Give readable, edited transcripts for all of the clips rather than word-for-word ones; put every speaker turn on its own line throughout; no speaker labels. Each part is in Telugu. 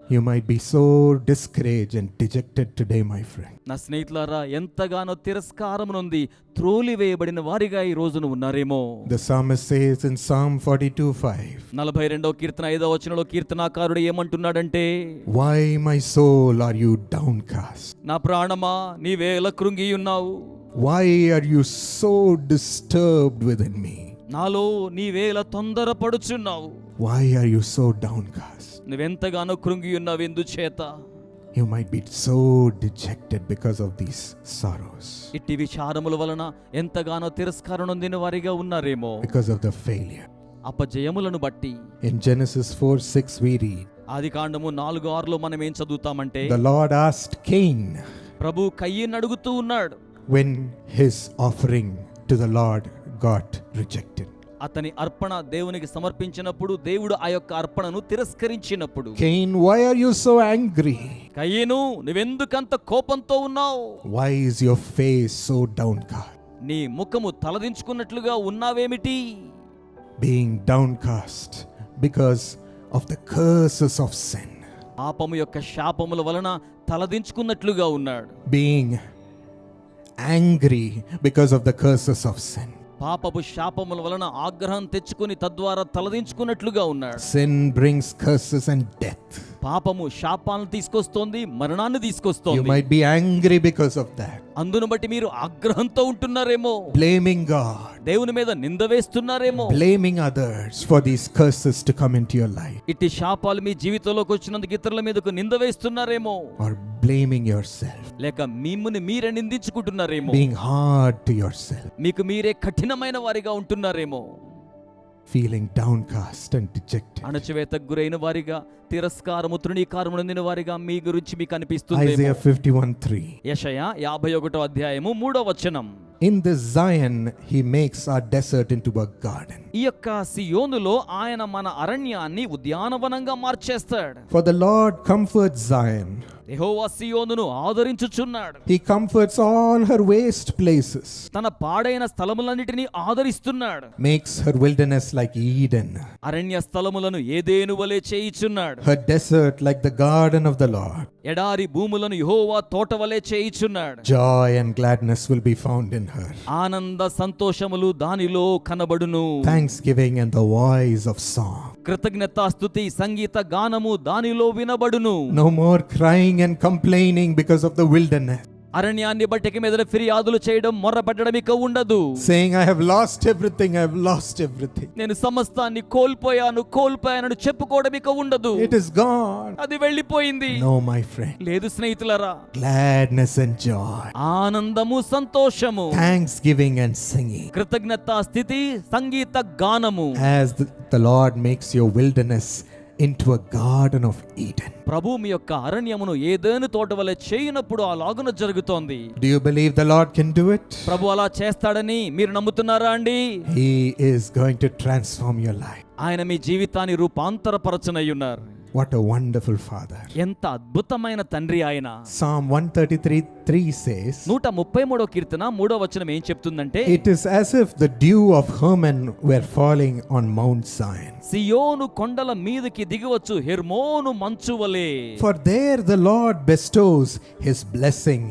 You might be so discouraged and dejected today, my friend.
నా స్నేహితులారా, ఎంతగానో తిరస్కారం నుండి త్రోలివేయబడిన వారిగా ఈ రోజున ఉన్నారేమో.
The psalmist says in Psalm 42:5,
42వ కీర్తన 5వ వచనంలో కీర్తనాకారుడు ఏమంటున్నాడంటే,
Why, my soul, are you downcast?
నా ప్రాణమా నీవేల కృంగి ఉన్నావు.
Why are you so disturbed within me?
నాలో నీవేల తొందరపడుచున్నావు.
Why are you so downcast?
నువ్వెంతగానో కృంగి ఉన్నావు ఎందుచేత?
You might be so dejected because of these sorrows,
ఇట్టి విచారముల వలన ఎంతగానో తిరస్కారం నొందిన వారిగా ఉన్నారేమో,
because of the failure.
అపజయములను బట్టి.
In Genesis 4:6 we read,
ఆదికాండము 4:6లో మనం ఏం చదువుతామంటే,
the Lord asked Cain
ప్రభు కయ్యను అడుగుతూ ఉన్నాడు
when his offering to the Lord got rejected.
అతని అర్పణ దేవునికి సమర్పించినప్పుడు, దేవుడు ఆ యొక్క అర్పణను తిరస్కరించినప్పుడు,
Cain, why are you so angry?
కయ్యను నువ్వెందుకంత కోపంతో ఉన్నావు?
Why is your face so downcast?
నీ ముఖము తలదించుకున్నట్లుగా ఉన్నావేమిటి?
Being downcast because of the curses of sin.
పాపము యొక్క శాపముల వలన తలదించుకున్నట్లుగా ఉన్నాడు.
Being angry because of the curses of sin.
పాపపు శాపముల వలన ఆగ్రహం తెచ్చుకుని తద్వారా తలదించుకున్నట్లుగా ఉన్నాడు.
Sin brings curses and death.
పాపము శాపాలను తీసుకొస్తోంది, మరణాన్ని
You
తీసుకొస్తోంది.
might be angry because of that.
అందును బట్టి మీరు ఆగ్రహంతో ఉంటున్నారేమో,
Blaming God,
దేవుని మీద నింద వేస్తున్నారేమో,
blaming others for these curses to come into your life,
ఇట్టి శాపాలు మీ జీవితంలోకి వచ్చినందుకు ఇతరుల మీదకు నింద వేస్తున్నారేమో,
or blaming yourself,
లేక మిమ్ముని మీరే నిందించుకుంటున్నారేమో,
being hard to yourself,
మీకు మీరే కఠినమైన వారిగా ఉంటున్నారేమో,
feeling downcast and dejected.
అణచివేతకు గురైన వారిగా, తిరస్కారము తృణీకారము నొందిన వారిగా మీ గురించి మీకు అనిపిస్తుంది.
Isaiah 51:3.
యెషయా 51వ అధ్యాయము 3వ వచనం,
In this Zion he makes our desert into a garden.
ఈ యొక్క సియోనులో ఆయన మన అరణ్యాన్ని ఉద్యానవనంగా మార్చేస్తాడు.
For the Lord comforts Zion.
Jehovah సియోనును ఆదరించుచున్నాడు.
He comforts all her waste places.
తన పాడైన స్థలములన్నిటినీ ఆదరిస్తున్నాడు.
Makes her wilderness like Eden.
అరణ్య స్థలములను ఏదేను వలె చేయిచున్నాడు.
Her desert like the garden of the Lord.
ఎడారి భూములను యెహోవా తోట వలె చేయిచున్నాడు.
Joy and gladness will be found in her.
ఆనంద సంతోషములు దానిలో కనబడును.
Thanksgiving and the voice of song.
కృతజ్ఞతాస్తుతి సంగీత గానము దానిలో వినబడును.
No more crying and complaining because of the wilderness.
అరణ్యాన్ని బట్టి మీద ఫిర్యాదులు చేయడం, మొర్రపెట్టడం ఇక ఉండదు.
Saying, I have lost everything, I have lost everything.
నేను సమస్తాన్ని కోల్పోయానని చెప్పుకోవడం ఇక ఉండదు.
It is gone.
అది వెళ్ళిపోయింది.
No, my friend.
లేదు స్నేహితులారా,
Gladness and joy.
ఆనందము సంతోషము,
Thanksgiving and singing.
కృతజ్ఞతా స్థితి సంగీత గానము.
As the Lord makes your wilderness into a garden of Eden.
ప్రభు మీ యొక్క అరణ్యమును ఏదెను తోట వలె చేయునప్పుడు అలాగున జరుగుతోంది.
Do you believe the Lord can do it?
ప్రభు అలా చేస్తాడని మీరు నమ్ముతున్నారా అండి?
He is going to transform your life.
ఆయన మీ జీవితాన్ని రూపాంతరపరచనయ్యున్నారు.
What a wonderful Father.
ఎంత అద్భుతమైన తండ్రి ఆయన.
Psalm 133:3 says,
133వ కీర్తన 3వ వచనం ఏం చెప్తుందంటే,
It is as if the dew of Hermon were falling on Mount Zion.
సియోను కొండల మీదకి దిగవచ్చు హెర్మోను మంచు వలె.
For there the Lord bestows his blessing,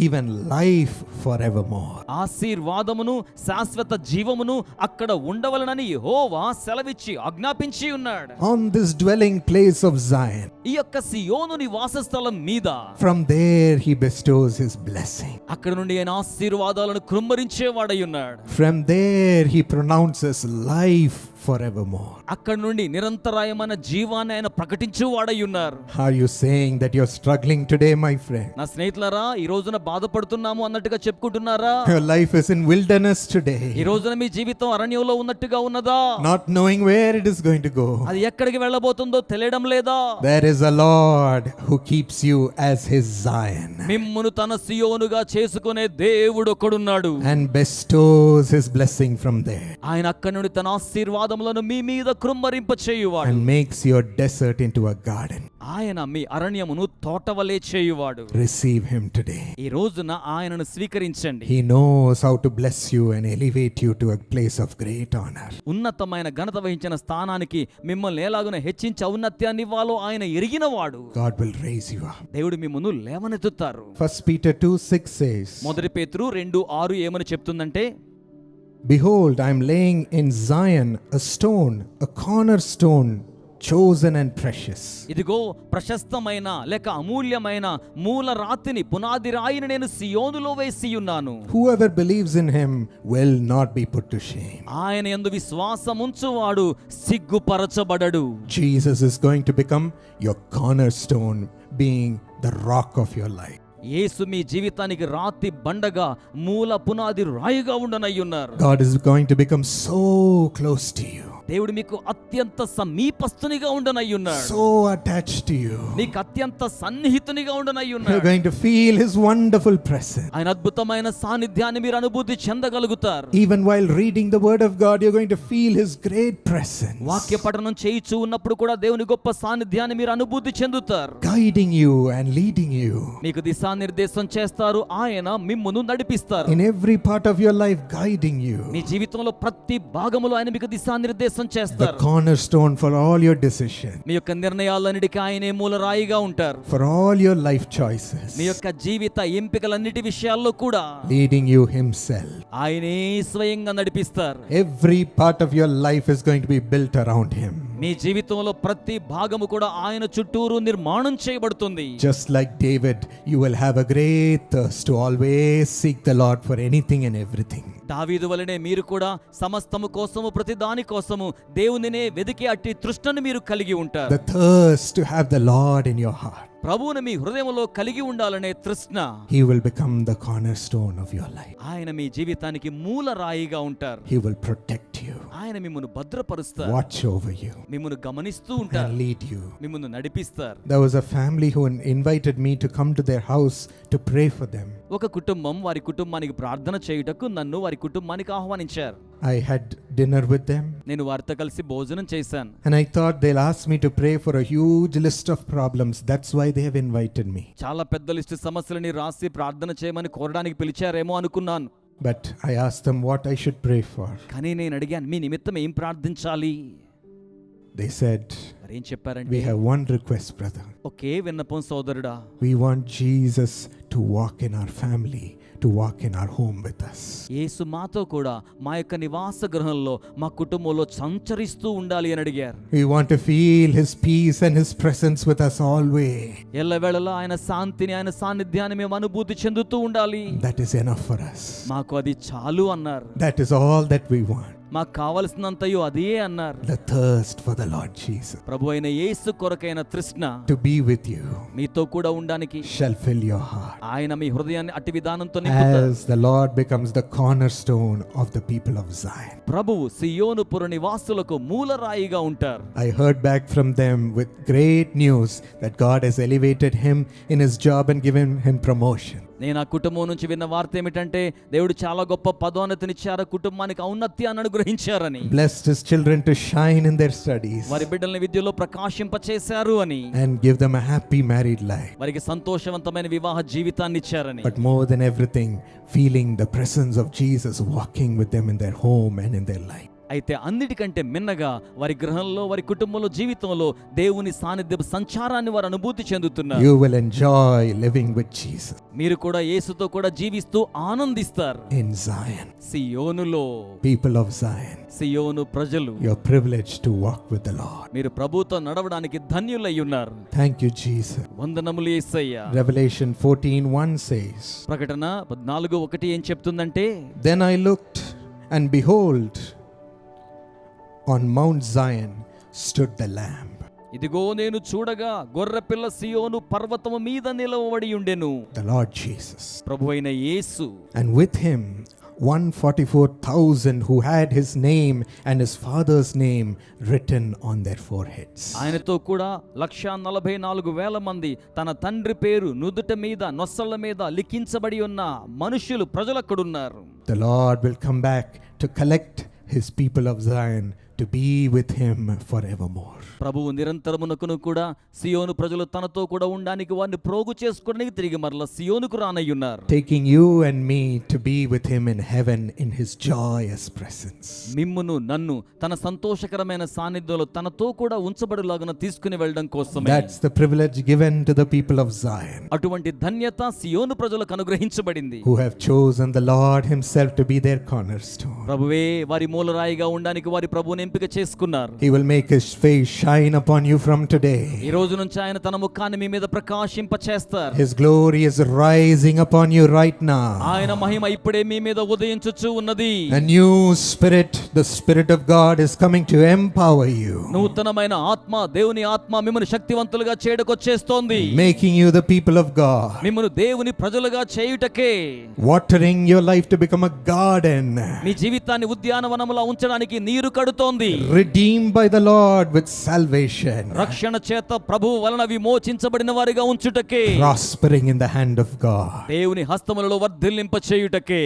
even life forevermore.
ఆశీర్వాదమును శాశ్వత జీవమును అక్కడ ఉండవలనని యెహోవా సెలవిచ్చి ఆజ్ఞాపించి ఉన్నాడు.
On this dwelling place of Zion,
ఈ యొక్క సియోనుని వాసస్థలం మీద,
from there he bestows his blessing.
అక్కడ నుండి ఆయన ఆశీర్వాదాలను కృమ్మరించేవాడై ఉన్నాడు.
From there he pronounces life forevermore.
అక్కడ నుండి నిరంతరాయమైన జీవాన్ని ఆయన ప్రకటించేవాడై ఉన్నారు.
Are you saying that you're struggling today, my friend?
నా స్నేహితులారా, ఈ రోజున బాధపడుతున్నాము అన్నట్టుగా చెప్పుకుంటున్నారా?
Your life is in wilderness today,
ఈ రోజున మీ జీవితం అరణ్యంలో ఉన్నట్టుగా ఉన్నదా?
not knowing where it is going to go.
అది ఎక్కడికి వెళ్ళబోతుందో తెలియడం లేదా?
There is a Lord who keeps you as his Zion
మిమ్మును తన సియోనుగా చేసుకునే దేవుడు ఒకడున్నాడు.
and bestows his blessing from there.
ఆయన అక్కడి నుండి తన ఆశీర్వాదం ఆశీర్వాదములను మీ మీద కృమ్మరింప చేయువాడు.
and makes your desert into a garden.
ఆయన మీ అరణ్యమును తోటవలే చేయువాడు.
Receive him today.
ఈ రోజున ఆయనను స్వీకరించండి.
He knows how to bless you and elevate you to a place of great honor.
ఉన్నతమైన ఘనత వహించిన స్థానానికి మిమ్మల్ని ఎలాగున హెచ్చించి ఔన్నత్యాన్ని ఇవ్వాలో ఆయన ఎరిగినవాడు.
God will raise you up.
దేవుడు మిమ్మును లేవనెత్తుతారు.
1 Peter 2:6 says,
మొదటి పేతురు 2:6 ఏమని చెప్తుందంటే,
Behold, I am laying in Zion a stone, a cornerstone, chosen and precious.
ఇదిగో ప్రశస్తమైన లేక అమూల్యమైన మూల రాతిని పునాది రాయిని నేను సియోనులో వేసి ఉన్నాను.
Whoever believes in him will not be put to shame.
ఆయన యందు విశ్వాసముంచువాడు సిగ్గుపరచబడడు.
Jesus is going to become your cornerstone, being the rock of your life.
యేసు మీ జీవితానికి రాతి బండగా మూల పునాది రాయిగా ఉండనయ్యున్నారు.
God is going to become so close to you,
దేవుడు మీకు అత్యంత సమీపస్తునిగా ఉండనయ్యున్నాడు.
so attached to you.
నీకు అత్యంత సన్నిహితునిగా
You're
ఉండనయ్యున్నాడు.
going to feel his wonderful presence.
ఆయన అద్భుతమైన సాన్నిధ్యాన్ని మీరు అనుభూతి చెందగలుగుతారు.
Even while reading the word of God, you're going to feel his great presence,
వాక్య పఠనం చేయిచూ ఉన్నప్పుడు కూడా దేవుని గొప్ప సాన్నిధ్యాన్ని మీరు అనుభూతి చెందుతారు.
guiding you and leading you
మీకు దిశానిర్దేశం చేస్తారు. ఆయన మిమ్మును నడిపిస్తారు.
in every part of your life, guiding you.
మీ జీవితంలో ప్రతి భాగములో ఆయన మీకు దిశానిర్దేశం
The
చేస్తారు.
cornerstone for all your decisions,
మీ యొక్క నిర్ణయాలన్నిటికీ ఆయనే మూలరాయిగా ఉంటారు.
for all your life choices,
మీ యొక్క జీవిత ఎంపికలన్నిటి విషయాల్లో కూడా
leading you himself.
ఆయనే స్వయంగా నడిపిస్తారు.
Every part of your life is going to be built around him.
మీ జీవితంలో ప్రతి భాగము కూడా ఆయన చుట్టూరు నిర్మాణం చేయబడుతుంది.
Just like David, you will have a great thirst to always seek the Lord for anything and everything.
దావీదు వలనే మీరు కూడా సమస్తము కోసము ప్రతి దాని కోసము దేవునినే వెదికే అట్టి తృష్ణను మీరు కలిగి ఉంటారు.
The thirst to have the Lord in your heart.
ప్రభువును మీ హృదయంలో కలిగి ఉండాలనే తృష్ణ.
He will become the cornerstone of your life.
ఆయన మీ జీవితానికి మూల రాయిగా ఉంటారు.
He will protect you,
ఆయన మిమ్మును భద్రపరుస్తారు.
watch over you,
మిమ్మును గమనిస్తూ
and
ఉంటారు.
lead you.
మిమ్మును నడిపిస్తారు.
There was a family who invited me to come to their house to pray for them.
ఒక కుటుంబం వారి కుటుంబానికి ప్రార్థన చేయుటకు నన్ను వారి కుటుంబానికి ఆహ్వానించారు.
I had dinner with them,
నేను వారితో కలిసి భోజనం చేశాను.
and I thought they'll ask me to pray for a huge list of problems. That's why they have invited me.
చాలా పెద్ద లిస్టు సమస్యలని రాసి ప్రార్థన చేయమని కోరడానికి పిలిచారేమో అనుకున్నాను.
But I asked them what I should pray for.
కానీ నేను అడిగాను, మీ నిమిత్తం ఏం ప్రార్థించాలి?
They said,
మరేం చెప్పారంటే,
we have one request, brother.
ఒకే విన్నపం సోదరుడా,
We want Jesus to walk in our family, to walk in our home with us.
యేసు మాతో కూడా మా యొక్క నివాస గృహంలో మా కుటుంబంలో సంచరిస్తూ ఉండాలి అని అడిగారు.
We want to feel his peace and his presence with us always.
ఎల్లవేళలా ఆయన శాంతిని ఆయన సాన్నిధ్యాన్ని మేము అనుభూతి చెందుతూ ఉండాలి.
That is enough for us.
మాకు అది చాలు అన్నారు.
That is all that we want.
మాకు కావలసినంతయో అదే అన్నారు.
The thirst for the Lord Jesus,
ప్రభు అయిన యేసు కొరకైన తృష్ణ
to be with you,
మీతో కూడా ఉండడానికి
shall fill your heart.
ఆయన మీ హృదయాన్ని అట్టి విధానంతో నింపుతారు.
As the Lord becomes the cornerstone of the people of Zion.
ప్రభువు సియోను పుర నివాసులకు మూలరాయిగా ఉంటారు.
I heard back from them with great news that God has elevated him in his job and given him promotion.
నేను ఆ కుటుంబం నుంచి విన్న వార్త ఏమిటంటే, దేవుడు చాలా గొప్ప పదోన్నతినిచ్చారు, కుటుంబానికి ఔన్నత్యాన్ని అనుగ్రహించారని.
Blessed his children to shine in their studies
వారి బిడ్డల్ని విద్యలో ప్రకాశింపచేశారు అని.
and give them a happy married life.
వారికి సంతోషవంతమైన వివాహ జీవితాన్ని ఇచ్చారని.
But more than everything, feeling the presence of Jesus walking with them in their home and in their life.
అయితే అన్నిటికంటే మిన్నగా వారి గృహంలో వారి కుటుంబంలో జీవితంలో దేవుని సాన్నిధ్య సంచారాన్ని వారు అనుభూతి చెందుతున్నారు.
You will enjoy living with Jesus
మీరు కూడా యేసుతో కూడా జీవిస్తూ ఆనందిస్తారు.
in Zion.
సియోనులో,
People of Zion,
సియోను ప్రజలు,
you're privileged to walk with the Lord.
మీరు ప్రభువుతో నడవడానికి ధన్యులై ఉన్నారు.
Thank you, Jesus.
వందనములు యేసయ్యా.
Revelation 14:1 says,
ప్రకటన 14:1 ఏం చెప్తుందంటే,
Then I looked, and behold, on Mount Zion stood the Lamb.
ఇదిగో నేను చూడగా గొర్రెపిల్ల సియోను పర్వతము మీద నిలవబడి ఉండెను.
The Lord Jesus.
ప్రభువైన యేసు.
And with him 144,000 who had his name and his father's name written on their foreheads.
ఆయనతో కూడా 144,000 మంది తన తండ్రి పేరు నుదుట మీద నొసళ్ళ మీద లిఖించబడి ఉన్న మనుషులు ప్రజలు అక్కడున్నారు.
The Lord will come back to collect his people of Zion to be with him forevermore.
ప్రభువు నిరంతరమునకును కూడా సియోను ప్రజలు తనతో కూడా ఉండడానికి వారిని ప్రోగు చేసుకోవడానికి తిరిగి మరలా సియోనుకు రానయ్యున్నారు.
Taking you and me to be with him in heaven in his joyous presence.
మిమ్మును నన్ను తన సంతోషకరమైన సాన్నిధ్యంలో తనతో కూడా ఉంచబడులాగున తీసుకుని వెళ్ళడం కోసమే.
That's the privilege given to the people of Zion,
అటువంటి ధన్యత సియోను ప్రజలకు అనుగ్రహించబడింది.
who have chosen the Lord himself to be their cornerstone.
ప్రభువే వారి మూలరాయిగా ఉండడానికి వారి ప్రభువుని ఎంపిక చేసుకున్నారు.
He will make his face shine upon you from today.
ఈ రోజు నుంచి ఆయన తన ముఖాన్ని మీ మీద ప్రకాశింప చేస్తారు.
His glory is rising upon you right now.
ఆయన మహిమ ఇప్పుడే మీ మీద ఉదయించుచు ఉన్నది.
A new spirit, the spirit of God is coming to empower you,
నూతనమైన ఆత్మ, దేవుని ఆత్మ మిమ్మల్ని శక్తివంతులుగా చేయడకొచ్చేస్తోంది.
making you the people of God,
మిమ్మల్ని దేవుని ప్రజలుగా చేయుటకే,
watering your life to become a garden,
మీ జీవితాన్ని ఉద్యానవనములా ఉంచడానికి నీరు కడుతోంది.
redeemed by the Lord with salvation,
రక్షణ చేత ప్రభువు వలన విమోచించబడిన వారిగా ఉంచుటకే,
prospering in the hand of God.
దేవుని హస్తములలో వర్ధిల్లింప చేయుటకే.